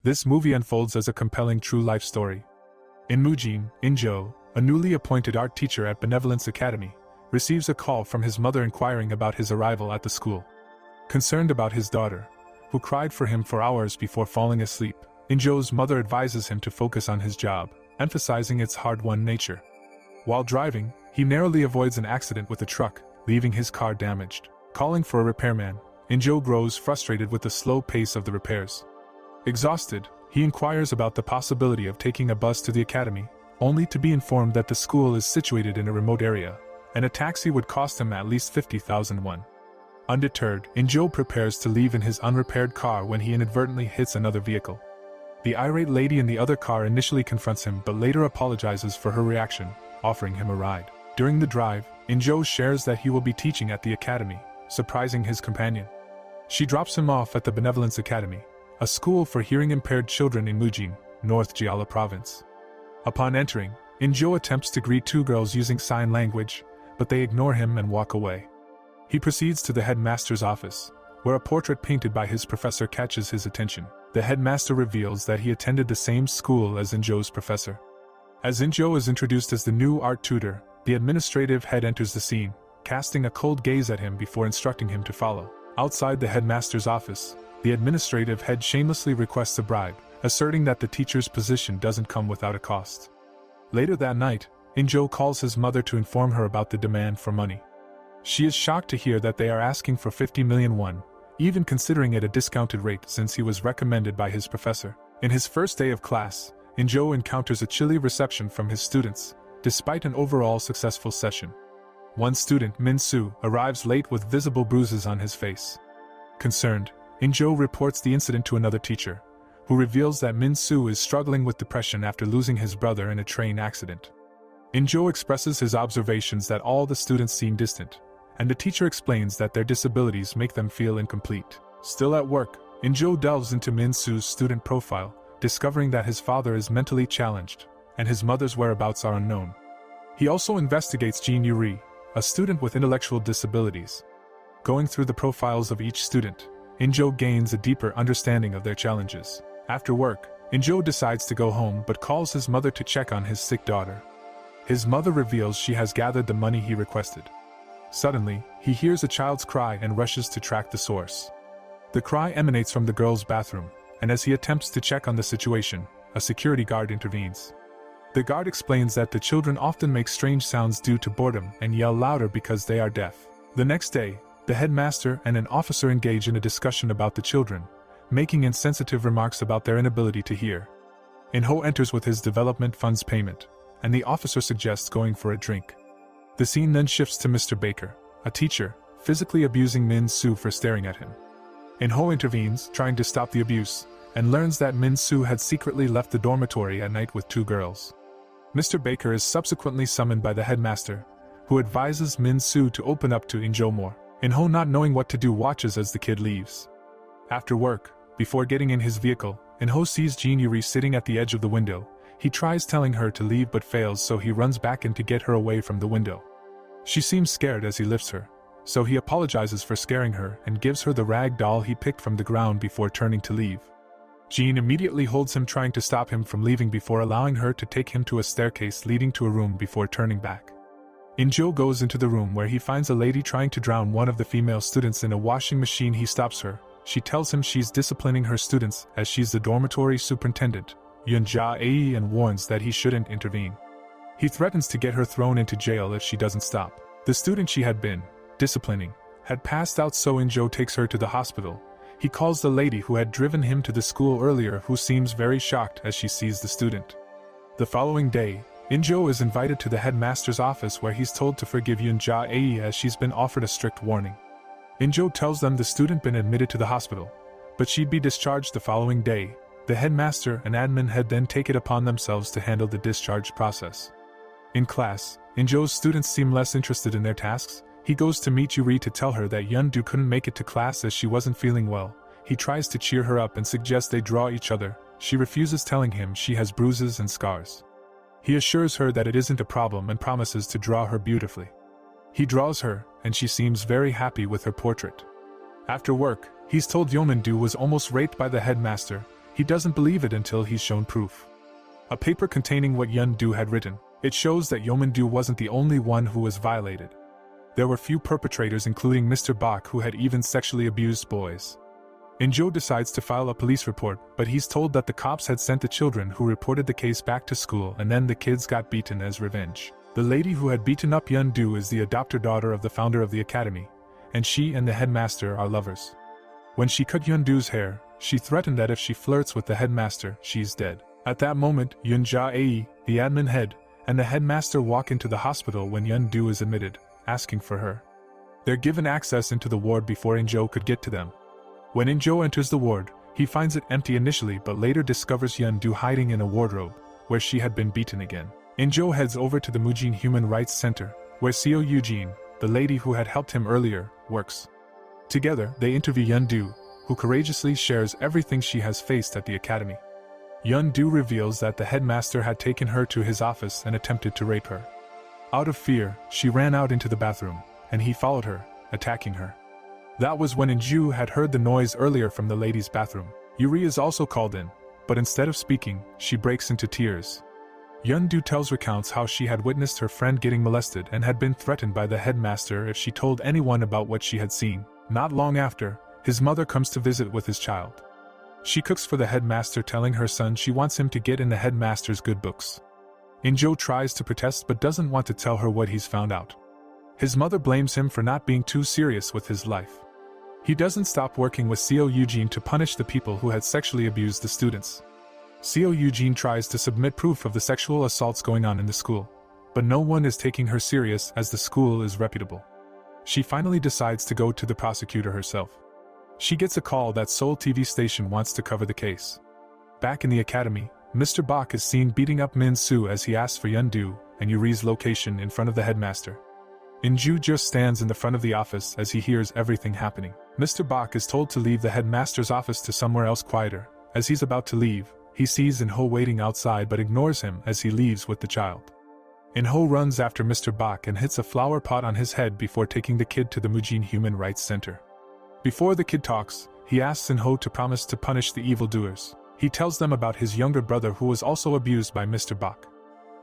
This movie unfolds as a compelling true life story. In Mujin, Injo, a newly appointed art teacher at Benevolence Academy, receives a call from his mother inquiring about his arrival at the school. Concerned about his daughter, who cried for him for hours before falling asleep, Injo's mother advises him to focus on his job, emphasizing its hard-won nature. While driving, he narrowly avoids an accident with a truck, leaving his car damaged. Calling for a repairman, Injo grows frustrated with the slow pace of the repairs. Exhausted, he inquires about the possibility of taking a bus to the academy, only to be informed that the school is situated in a remote area, and a taxi would cost him at least 50,000 won. Undeterred, Injo prepares to leave in his unrepaired car when he inadvertently hits another vehicle. The irate lady in the other car initially confronts him but later apologizes for her reaction, offering him a ride. During the drive, Injo shares that he will be teaching at the academy, surprising his companion. She drops him off at the Benevolence Academy, a school for hearing-impaired children in Mujin, North Jeolla Province. Upon entering, Injo attempts to greet two girls using sign language, but they ignore him and walk away. He proceeds to the headmaster's office, where a portrait painted by his professor catches his attention. The headmaster reveals that he attended the same school as Injo's professor. As Injo is introduced as the new art tutor, the administrative head enters the scene, casting a cold gaze at him before instructing him to follow. Outside the headmaster's office, the administrative head shamelessly requests a bribe, asserting that the teacher's position doesn't come without a cost. Later that night, Injo calls his mother to inform her about the demand for money. She is shocked to hear that they are asking for 50 million won, even considering it a discounted rate since he was recommended by his professor. In his first day of class, Injo encounters a chilly reception from his students, despite an overall successful session. One student, Min Soo, arrives late with visible bruises on his face. Concerned, Injo reports the incident to another teacher, who reveals that Min Soo is struggling with depression after losing his brother in a train accident. Injo expresses his observations that all the students seem distant, and the teacher explains that their disabilities make them feel incomplete. Still at work, Injo delves into Min Soo's student profile, discovering that his father is mentally challenged, and his mother's whereabouts are unknown. He also investigates Jin Yuri, a student with intellectual disabilities. Going through the profiles of each student, Injo gains a deeper understanding of their challenges. After work, Injo decides to go home but calls his mother to check on his sick daughter. His mother reveals she has gathered the money he requested. Suddenly, he hears a child's cry and rushes to track the source. The cry emanates from the girl's bathroom, and as he attempts to check on the situation, a security guard intervenes. The guard explains that the children often make strange sounds due to boredom and yell louder because they are deaf. The next day, the headmaster and an officer engage in a discussion about the children, making insensitive remarks about their inability to hear. In-ho enters with his development funds payment, and the officer suggests going for a drink. The scene then shifts to Mr. Baker, a teacher, physically abusing Min Soo for staring at him. In-ho intervenes, trying to stop the abuse, and learns that Min Soo had secretly left the dormitory at night with two girls. Mr. Baker is subsequently summoned by the headmaster, who advises Min Soo to open up to In-jo more. In-ho, not knowing what to do, watches as the kid leaves. After work, before getting in his vehicle, In-ho sees Jin Yuri sitting at the edge of the window. He tries telling her to leave but fails, so he runs back in to get her away from the window. She seems scared as he lifts her, so he apologizes for scaring her and gives her the rag doll he picked from the ground before turning to leave. Jin immediately holds him, trying to stop him from leaving before allowing her to take him to a staircase leading to a room before turning back. In-jo goes into the room where he finds a lady trying to drown one of the female students in a washing machine. He stops her. She tells him she's disciplining her students as she's the dormitory superintendent, Yoon Ja-ae, and warns that he shouldn't intervene. He threatens to get her thrown into jail if she doesn't stop. The student she had been disciplining had passed out, so In-jo takes her to the hospital. He calls the lady who had driven him to the school earlier, who seems very shocked as she sees the student. The following day, In-jo is invited to the headmaster's office where he's told to forgive Yoon Ja-ae as she's been offered a strict warning. In-jo tells them the student been admitted to the hospital, but she'd be discharged the following day. The headmaster and admin head then take it upon themselves to handle the discharge process. In class, In-jo's students seem less interested in their tasks. He goes to meet Yuri to tell her that Yeon-do couldn't make it to class as she wasn't feeling well. He tries to cheer her up and suggests they draw each other. She refuses, telling him she has bruises and scars. He assures her that it isn't a problem and promises to draw her beautifully. He draws her, and she seems very happy with her portrait. After work, he's told Yeon-do was almost raped by the headmaster. He doesn't believe it until he's shown proof. A paper containing what Yun-do had written. It shows that Yeoman-do wasn't the only one who was violated. There were few perpetrators, including Mr. Bak, who had even sexually abused boys. In-jo decides to file a police report, but he's told that the cops had sent the children who reported the case back to school, and then the kids got beaten as revenge. The lady who had beaten up Yun-do is the adopted daughter of the founder of the academy, and she and the headmaster are lovers. When she cut Yun-do's hair, she threatened that if she flirts with the headmaster, she's dead. At that moment, Yun-ja-ae, the admin head, and the headmaster walk into the hospital when Yun-do is admitted, asking for her. They're given access into the ward before In-jo could get to them. When In-jo enters the ward, he finds it empty initially but later discovers Yun-do hiding in a wardrobe, where she had been beaten again. In-jo heads over to the Mujin Human Rights Center, where Seo Eugene, the lady who had helped him earlier, works. Together, they interview Yun-do, who courageously shares everything she has faced at the academy. Yun-do reveals that the headmaster had taken her to his office and attempted to rape her. Out of fear, she ran out into the bathroom, and he followed her, attacking her. That was when In-ju had heard the noise earlier from the ladies' bathroom. Yuri is also called in, but instead of speaking, she breaks into tears. Yun-do recounts how she had witnessed her friend getting molested and had been threatened by the headmaster if she told anyone about what she had seen. Not long after, his mother comes to visit with his child. She cooks for the headmaster, telling her son she wants him to get in the headmaster's good books. In-jo tries to protest but doesn't want to tell her what he's found out. His mother blames him for not being too serious with his life. He doesn't stop working with Seo Eugene to punish the people who had sexually abused the students. Seo Eugene tries to submit proof of the sexual assaults going on in the school, but no one is taking her serious as the school is reputable. She finally decides to go to the prosecutor herself. She gets a call that Seoul TV station wants to cover the case. Back in the academy, Mr. Bak is seen beating up Min-soo as he asks for Yun-do and Yuri's location in front of the headmaster. In-ju just stands in the front of the office as he hears everything happening. Mr. Bak is told to leave the headmaster's office to somewhere else quieter. As he's about to leave, he sees In-ho waiting outside but ignores him as he leaves with the child. In-ho runs after Mr. Bak and hits a flower pot on his head before taking the kid to the Mujin Human Rights Center. Before the kid talks, he asks In-ho to promise to punish the evildoers. He tells them about his younger brother who was also abused by Mr. Bak.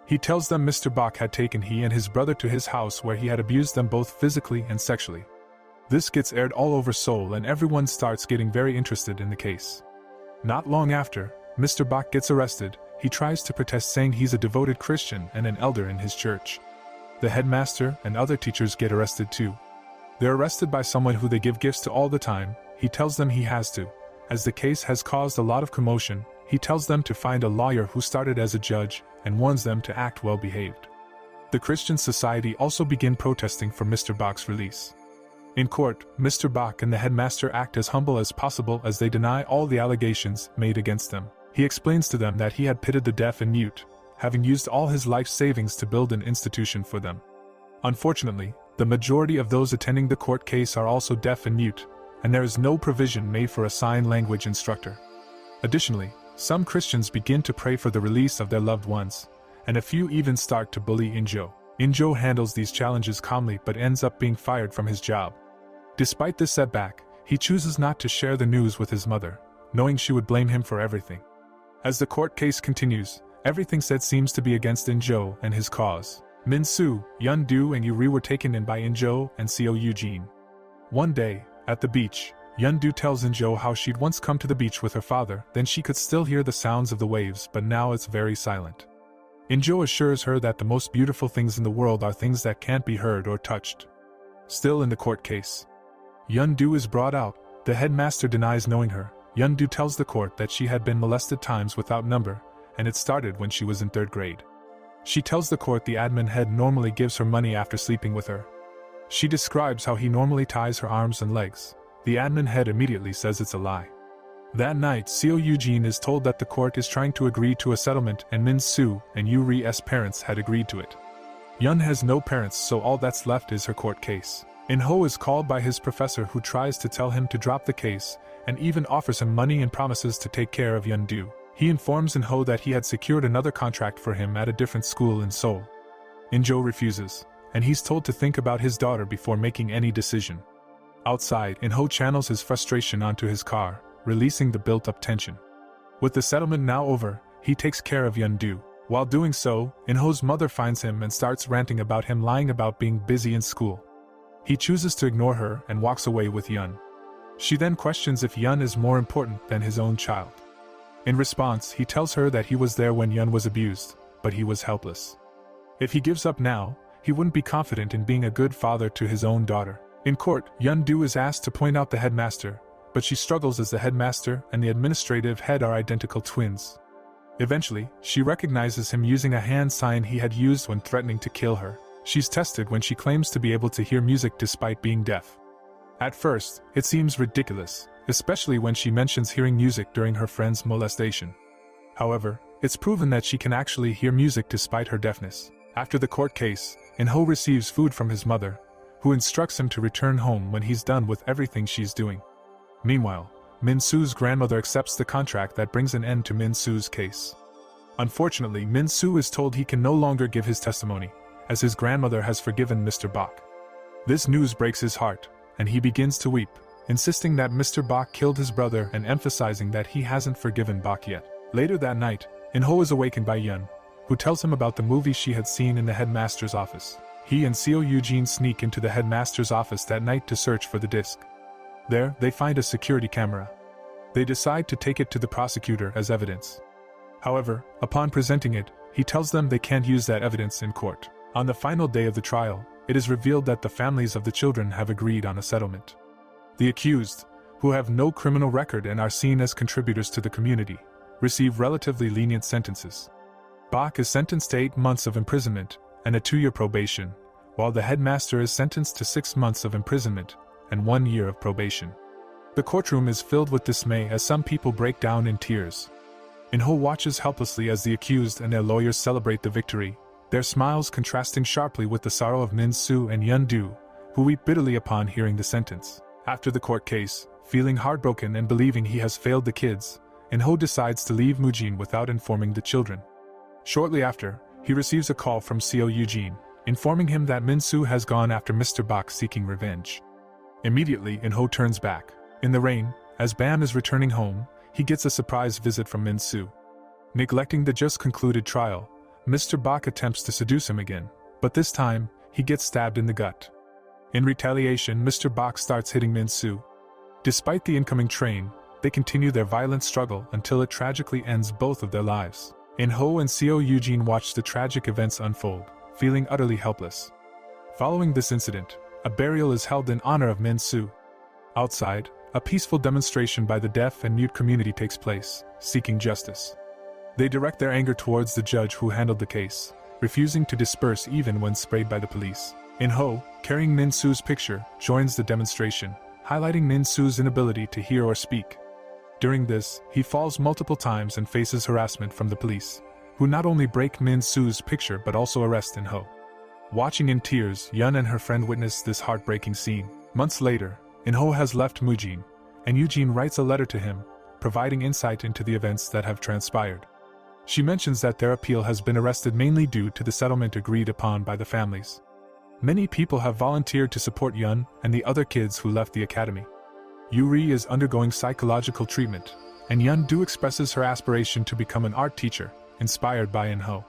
He tells them Mr. Bak had taken he and his brother to his house where he had abused them both physically and sexually. This gets aired all over Seoul and everyone starts getting very interested in the case. Not long after, Mr. Bak gets arrested. He tries to protest, saying he's a devoted Christian and an elder in his church. The headmaster and other teachers get arrested too. They're arrested by someone who they give gifts to all the time. He tells them he has to. As the case has caused a lot of commotion, he tells them to find a lawyer who started as a judge and warns them to act well behaved. The Christian society also begin protesting for Mr. Bak's release. In court, Mr. Bak and the headmaster act as humble as possible as they deny all the allegations made against them. He explains to them that he had pitied the deaf and mute, having used all his life savings to build an institution for them. Unfortunately, the majority of those attending the court case are also deaf and mute, and there is no provision made for a sign language instructor. Additionally, some Christians begin to pray for the release of their loved ones, and a few even start to bully In-jo. In-jo handles these challenges calmly but ends up being fired from his job. Despite this setback, he chooses not to share the news with his mother, knowing she would blame him for everything. As the court case continues, everything said seems to be against In-jo and his cause. Min-soo, Yun-do and Yuri were taken in by In-jo and Seo Eugene. One day, at the beach, Yun-do tells In-jo how she'd once come to the beach with her father, then she could still hear the sounds of the waves but now it's very silent. In-jo assures her that the most beautiful things in the world are things that can't be heard or touched. Still in the court case, Yun-do is brought out. The headmaster denies knowing her. Yun-do tells the court that she had been molested times without number, and it started when she was in 3rd grade. She tells the court the admin head normally gives her money after sleeping with her. She describes how he normally ties her arms and legs. The admin head immediately says it's a lie. That night, Seo Eugene is told that the court is trying to agree to a settlement and Min-soo and Yuri's parents had agreed to it. Yun has no parents, so all that's left is her court case. In-ho is called by his professor who tries to tell him to drop the case and even offers him money and promises to take care of Yun-do. He informs In-ho that he had secured another contract for him at a different school in Seoul. In-jo refuses, and he's told to think about his daughter before making any decision. Outside, In-ho channels his frustration onto his car, releasing the built-up tension. With the settlement now over, he takes care of Yun-do. While doing so, In-ho's mother finds him and starts ranting about him lying about being busy in school. He chooses to ignore her and walks away with Yun. She then questions if Yun is more important than his own child. In response, he tells her that he was there when Yun was abused, but he was helpless. If he gives up now, he wouldn't be confident in being a good father to his own daughter. In court, Yun-do is asked to point out the headmaster, but she struggles as the headmaster and the administrative head are identical twins. Eventually, she recognizes him using a hand sign he had used when threatening to kill her. She's tested when she claims to be able to hear music despite being deaf. At first, it seems ridiculous, especially when she mentions hearing music during her friend's molestation. However, it's proven that she can actually hear music despite her deafness. After the court case, In-ho receives food from his mother, who instructs him to return home when he's done with everything she's doing. Meanwhile, Min-soo's grandmother accepts the contract that brings an end to Min-soo's case. Unfortunately, Min-soo is told he can no longer give his testimony, as his grandmother has forgiven Mr. Bak. This news breaks his heart, and he begins to weep, insisting that Mr. Bak killed his brother and emphasizing that he hasn't forgiven Bak yet. Later that night, In-ho is awakened by Yun, who tells him about the movie she had seen in the headmaster's office. He and Seo Eugene sneak into the headmaster's office that night to search for the disc. There, they find a security camera. They decide to take it to the prosecutor as evidence. However, upon presenting it, he tells them they can't use that evidence in court. On the final day of the trial, it is revealed that the families of the children have agreed on a settlement. The accused, who have no criminal record and are seen as contributors to the community, receive relatively lenient sentences. Bak is sentenced to 8 months of imprisonment and a 2-year probation, while the headmaster is sentenced to 6 months of imprisonment and 1 year of probation. The courtroom is filled with dismay as some people break down in tears. In-ho watches helplessly as the accused and their lawyers celebrate the victory, their smiles contrasting sharply with the sorrow of Min-soo and Yun-do, who weep bitterly upon hearing the sentence. After the court case, feeling heartbroken and believing he has failed the kids, In-ho decides to leave Mujin without informing the children. Shortly after, he receives a call from Seo Eugene, informing him that Min-soo has gone after Mr. Bak seeking revenge. Immediately, In-ho turns back. In the rain, as Bam is returning home, he gets a surprise visit from Min-soo. Neglecting the just concluded trial, Mr. Bak attempts to seduce him again, but this time, he gets stabbed in the gut. In retaliation, Mr. Bak starts hitting Min-soo. Despite the incoming train, they continue their violent struggle until it tragically ends both of their lives. In-ho and Seo Eugene watch the tragic events unfold, feeling utterly helpless. Following this incident, a burial is held in honor of Min-soo. Outside, a peaceful demonstration by the deaf and mute community takes place, seeking justice. They direct their anger towards the judge who handled the case, refusing to disperse even when sprayed by the police. In-ho, carrying Min-soo's picture, joins the demonstration, highlighting Min-soo's inability to hear or speak. During this, he falls multiple times and faces harassment from the police, who not only break Min-soo's picture but also arrest In-ho. Watching in tears, Yun and her friend witness this heartbreaking scene. Months later, In-ho has left Mujin, and Eugene writes a letter to him, providing insight into the events that have transpired. She mentions that their appeal has been arrested mainly due to the settlement agreed upon by the families. Many people have volunteered to support Yun and the other kids who left the academy. Yuri is undergoing psychological treatment, and Yun-do expresses her aspiration to become an art teacher, inspired by In-ho.